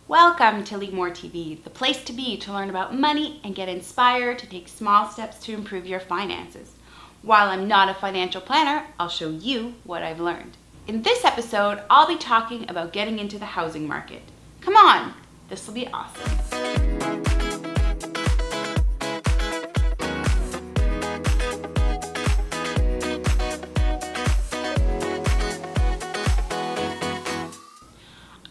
Welcome to Lead More TV, the place to be to learn about money and get inspired to take small steps to improve your finances. While I'm not a financial planner, I'll show you what I've learned. In this episode, I'll be talking about getting into the housing market. Come on, this will be awesome.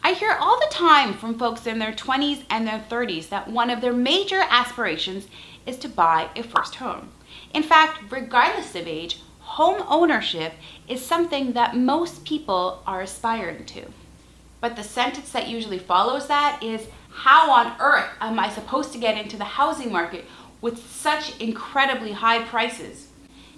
I hear all the time from folks in their 20s and their 30s that one of their major aspirations is to buy a first home. In fact, regardless of age, home ownership is something that most people are aspiring to. But the sentence that usually follows that is, how on earth am I supposed to get into the housing market with such incredibly high prices?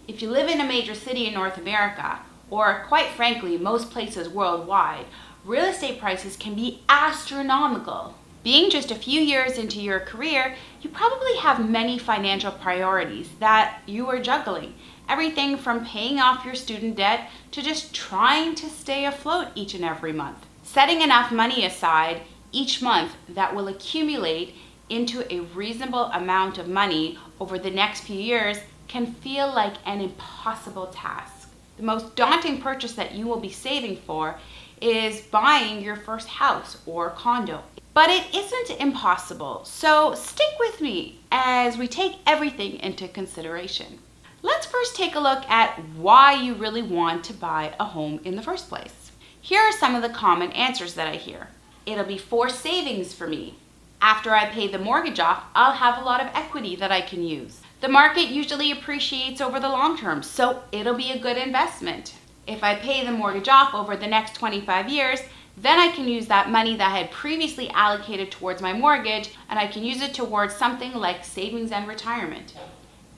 If you live in a major city in North America, or quite frankly, most places worldwide, real estate prices can be astronomical. Being just a few years into your career, you probably have many financial priorities that you are juggling. Everything from paying off your student debt to just trying to stay afloat each and every month. Setting enough money aside each month that will accumulate into a reasonable amount of money over the next few years can feel like an impossible task. The most daunting purchase that you will be saving for is buying your first house or condo. But it isn't impossible, so stick with me as we take everything into consideration. Let's first take a look at why you really want to buy a home in the first place. Here are some of the common answers that I hear. It'll be for savings for me. After I pay the mortgage off, I'll have a lot of equity that I can use. The market usually appreciates over the long term, so it'll be a good investment. If I pay the mortgage off over the next 25 years, then I can use that money that I had previously allocated towards my mortgage, and I can use it towards something like savings and retirement.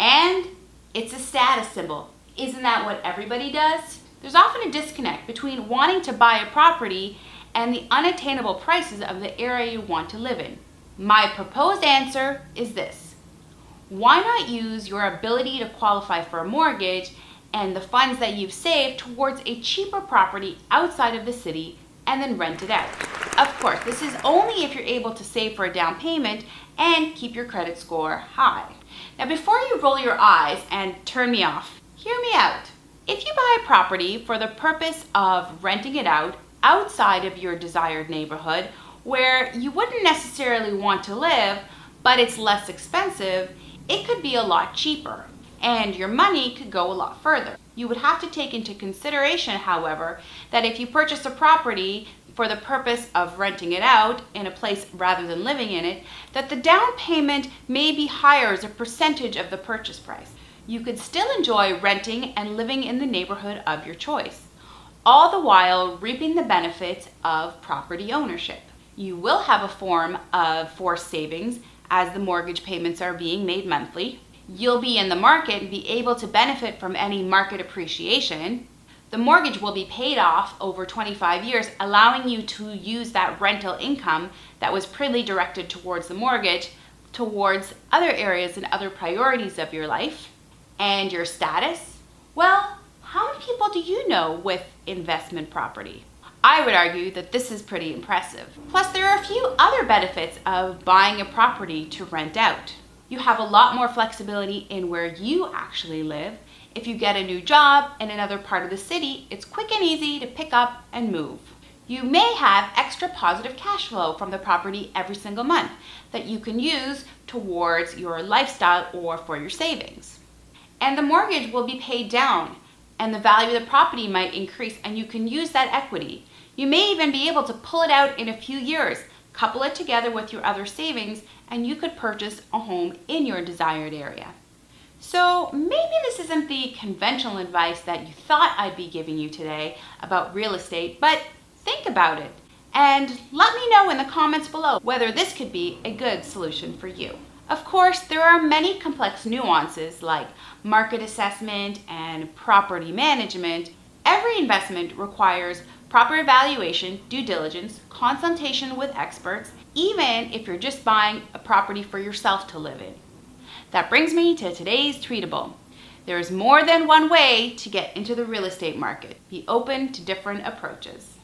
And it's a status symbol. Isn't that what everybody does? There's often a disconnect between wanting to buy a property and the unattainable prices of the area you want to live in. My proposed answer is this. Why not use your ability to qualify for a mortgage and the funds that you've saved towards a cheaper property outside of the city and then rent it out? Of course, this is only if you're able to save for a down payment and keep your credit score high. Now, before you roll your eyes and turn me off, hear me out. If you buy a property for the purpose of renting it out outside of your desired neighborhood where you wouldn't necessarily want to live, but it's less expensive, it could be a lot cheaper, and your money could go a lot further. You would have to take into consideration, however, that if you purchase a property for the purpose of renting it out in a place rather than living in it, that the down payment may be higher as a percentage of the purchase price. You could still enjoy renting and living in the neighborhood of your choice, all the while reaping the benefits of property ownership. You will have a form of forced savings as the mortgage payments are being made monthly. You'll be in the market and be able to benefit from any market appreciation. The mortgage will be paid off over 25 years, allowing you to use that rental income that was previously directed towards the mortgage towards other areas and other priorities of your life. And your status? Well, how many people do you know with investment property? I would argue that this is pretty impressive. Plus, there are a few other benefits of buying a property to rent out. You have a lot more flexibility in where you actually live. If you get a new job in another part of the city, it's quick and easy to pick up and move. You may have extra positive cash flow from the property every single month that you can use towards your lifestyle or for your savings. And the mortgage will be paid down, and the value of the property might increase, and you can use that equity. You may even be able to pull it out in a few years, couple it together with your other savings, and you could purchase a home in your desired area. So maybe this isn't the conventional advice that you thought I'd be giving you today about real estate, but think about it and let me know in the comments below whether this could be a good solution for you. Of course, there are many complex nuances like market assessment and property management. Every investment requires proper evaluation, due diligence, consultation with experts, even if you're just buying a property for yourself to live in. That brings me to today's tweetable. There is more than one way to get into the real estate market. Be open to different approaches.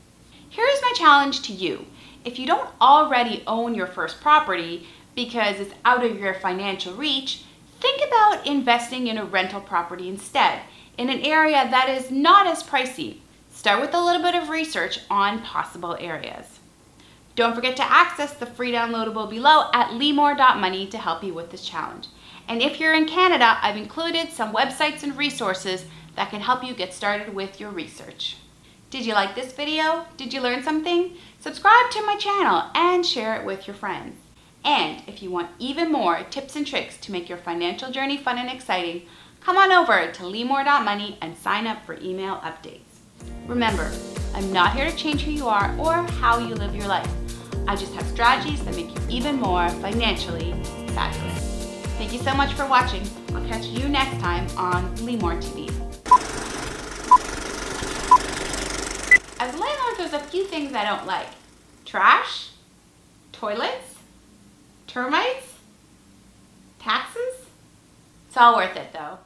Here is my challenge to you. If you don't already own your first property because it's out of your financial reach, think about investing in a rental property instead, in an area that is not as pricey. Start with a little bit of research on possible areas. Don't forget to access the free downloadable below at leemore.money to help you with this challenge. And if you're in Canada, I've included some websites and resources that can help you get started with your research. Did you like this video? Did you learn something? Subscribe to my channel and share it with your friends. And if you want even more tips and tricks to make your financial journey fun and exciting, come on over to leemore.money and sign up for email updates. Remember, I'm not here to change who you are or how you live your life. I just have strategies that make you even more financially fabulous. Thank you so much for watching. I'll catch you next time on Leemore TV. As a landlord, there's a few things I don't like. Trash, toilets, termites, taxes. It's all worth it though.